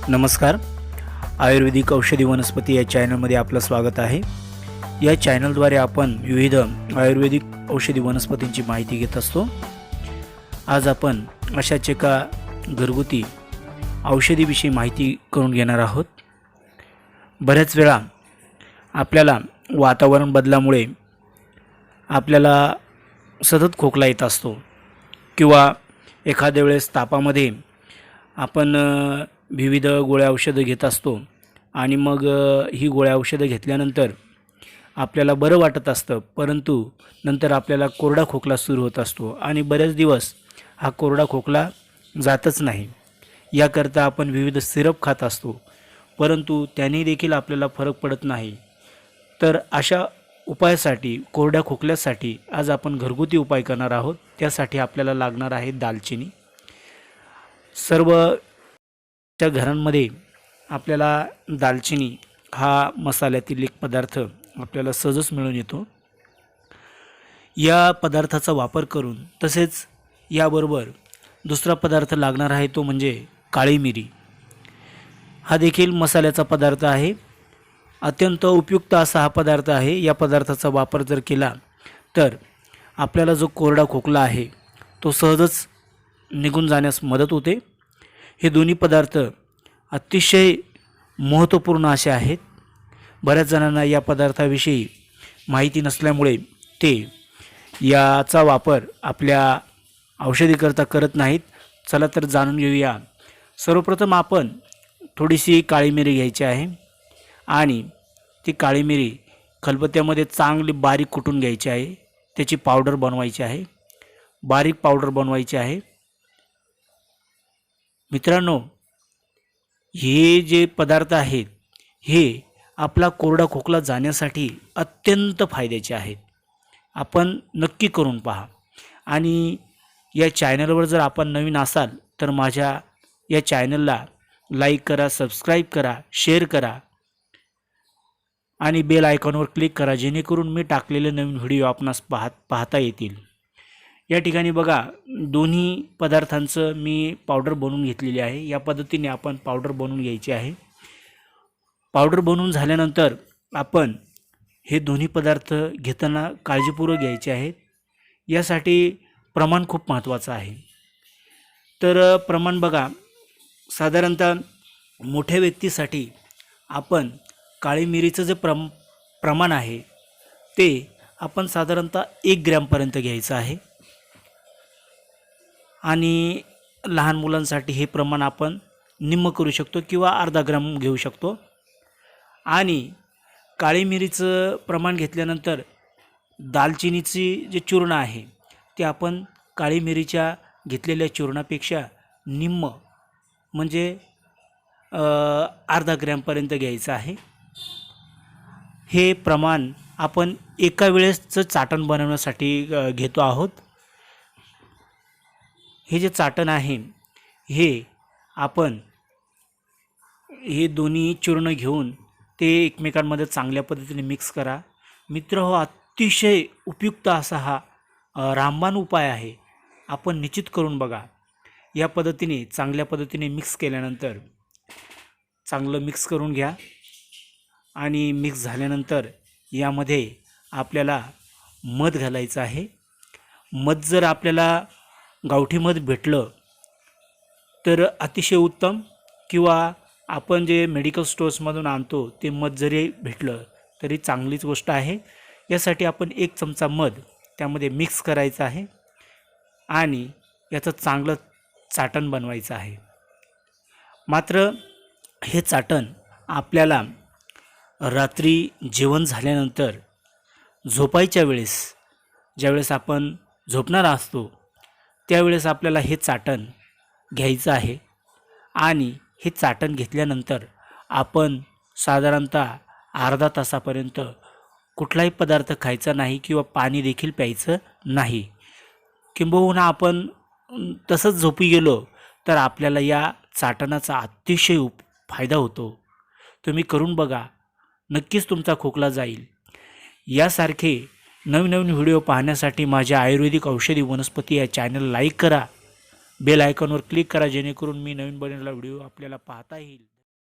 नमस्कार. आयुर्वेदिक औषधी वनस्पती या चॅनलमध्ये आपलं स्वागत आहे. या चॅनलद्वारे आपण विविध आयुर्वेदिक औषधी वनस्पतींची माहिती घेत असतो. आज आपण अशाच एका घरगुती औषधीविषयी माहिती करून घेणार आहोत. बऱ्याच वेळा आपल्याला वातावरण बदलामुळे आपल्याला सतत खोकला येत असतो किंवा एखाद्या वेळेस तापामध्ये आपण विविध गोळ्या औषधं घेत असतो आणि मग ही गोळ्या औषधं घेतल्यानंतर आपल्याला बरं वाटत असतं, परंतु नंतर आपल्याला कोरडा खोकला सुरू होत असतो आणि बरेच दिवस हा कोरडा खोकला जातच नाही. याकरता आपण विविध सिरप खात असतो, परंतु त्याने देखील आपल्याला फरक पडत नाही. तर अशा उपायासाठी, कोरड्या खोकल्यासाठी आज आपण घरगुती उपाय करणार आहोत. त्यासाठी आपल्याला लागणार आहे दालचिनी. सर्वच्या घरांमध्ये आपल्याला दालचिनी हा मसाल्यातील एक पदार्थ आपल्याला सहजच मिळून येतो. या पदार्थाचा वापर करून तसेच याबरोबर दुसरा पदार्थ लागणार आहे तो म्हणजे काळी मिरी. हा देखील मसाल्याचा पदार्थ आहे. अत्यंत उपयुक्त असा हा पदार्थ आहे. या पदार्थाचा वापर जर केला तर आपल्याला जो कोरडा खोकला आहे तो सहजच निघून जाण्यास मदत होते. हे दोन्ही पदार्थ अतिशय महत्त्वपूर्ण असे आहेत. बऱ्याच जणांना या पदार्थाविषयी माहिती नसल्यामुळे ते याचा वापर आपल्या औषधीकरता करत नाहीत. चला तर जाणून घेऊया. सर्वप्रथम आपण थोडीशी काळी मिरी घ्यायची आहे आणि ती काळी मिरी खलबत्त्यामध्ये चांगली बारीक कुटून घ्यायची आहे. त्याची पावडर बनवायची आहे, बारीक पावडर बनवायची आहे. मित्रांनो, हे जे पदार्थ आहेत हे आपला कोरडा खोकला जाण्यासाठी अत्यंत फायद्याचे आहेत. आपण नक्की करून पहा. आणि या चॅनलवर जर आपण नवीन असाल तर माझ्या या चॅनलला लाईक करा, सबस्क्राईब करा, शेअर करा आणि बेल आयकॉनवर क्लिक करा, जेणेकरून मी टाकलेले नवीन व्हिडिओ आपणास पाहता येतील. या ठिकाणी बघा, दोन्ही पदार्थांचं मी पावडर बनवून घेतलेली आहे. या पद्धतीने आपण पावडर बनवून घ्यायची आहे. पावडर बनवून झाल्यानंतर आपण हे दोन्ही पदार्थ घेताना काळजीपूर्वक घ्यायचे आहेत. यासाठी प्रमाण खूप महत्त्वाचं आहे. तर प्रमाण बघा, साधारणतः मोठ्या व्यक्तीसाठी आपण काळी मिरीचं जे प्रमाण आहे ते आपण साधारणतः 1 ग्रॅमपर्यंत घ्यायचं आहे आणि लहान मुलांसाठी हे प्रमाण आपण निम्म करू शकतो किंवा अर्धा ग्रॅम घेऊ शकतो. आणि काळी मिरीचं प्रमाण घेतल्यानंतर दालचिनीची जे चूर्ण आहे ते आपण काळी मिरीच्या घेतलेल्या चूर्णापेक्षा निम्म म्हणजे अर्धा ग्रॅमपर्यंत घ्यायचं आहे. हे प्रमाण आपण एका वेळेसचं चाटण बनवण्यासाठी घेतो आहोत. हे जे चाटण आहे हे आपण हे दोन्ही चूर्ण घेऊन ते एकमेकांमध्ये चांगल्या पद्धतीने मिक्स करा. मित्र हो, अतिशय उपयुक्त असा हा रामबाण उपाय आहे. आपण निश्चित करून बघा. या पद्धतीने चांगल्या पद्धतीने मिक्स केल्यानंतर चांगलं मिक्स करून घ्या आणि मिक्स झाल्यानंतर यामध्ये आपल्याला मध घालायचं आहे. मध जर आपल्याला गावठी मध भेटलं तर अतिशय उत्तम, किंवा आपण जे मेडिकल स्टोर्समधून आणतो ते मध जरी भेटलं तरी चांगलीच गोष्ट आहे. यासाठी आपण 1 चमचा मध त्यामध्ये मिक्स करायचं आहे आणि याचं चांगलं चाटण बनवायचं आहे. मात्र हे चाटण आपल्याला रात्री जेवण झाल्यानंतर झोपायच्या वेळेस, ज्यावेळेस आपण झोपणार असतो त्यावेळेस आपल्याला हे चाटण घ्यायचं आहे. आणि हे चाटण घेतल्यानंतर आपण साधारणतः अर्धा तासापर्यंत कुठलाही पदार्थ खायचा नाही किंवा पाणी देखील प्यायचं नाही. किंबहुना आपण तसंच झोपी गेलो तर आपल्याला या चाटणाचा अतिशय फायदा होतो. तुम्ही करून बघा, नक्कीच तुमचा खोकला जाईल. यासारखे नवीन व्हिडिओ पाहण्यासाठी माझ्या आयुर्वेदिक औषधी वनस्पती या चॅनल लाईक करा, बेल आयकॉनवर क्लिक करा, जेणेकरून मी नवीन बनवलेला व्हिडिओ आपल्याला पाहता येईल.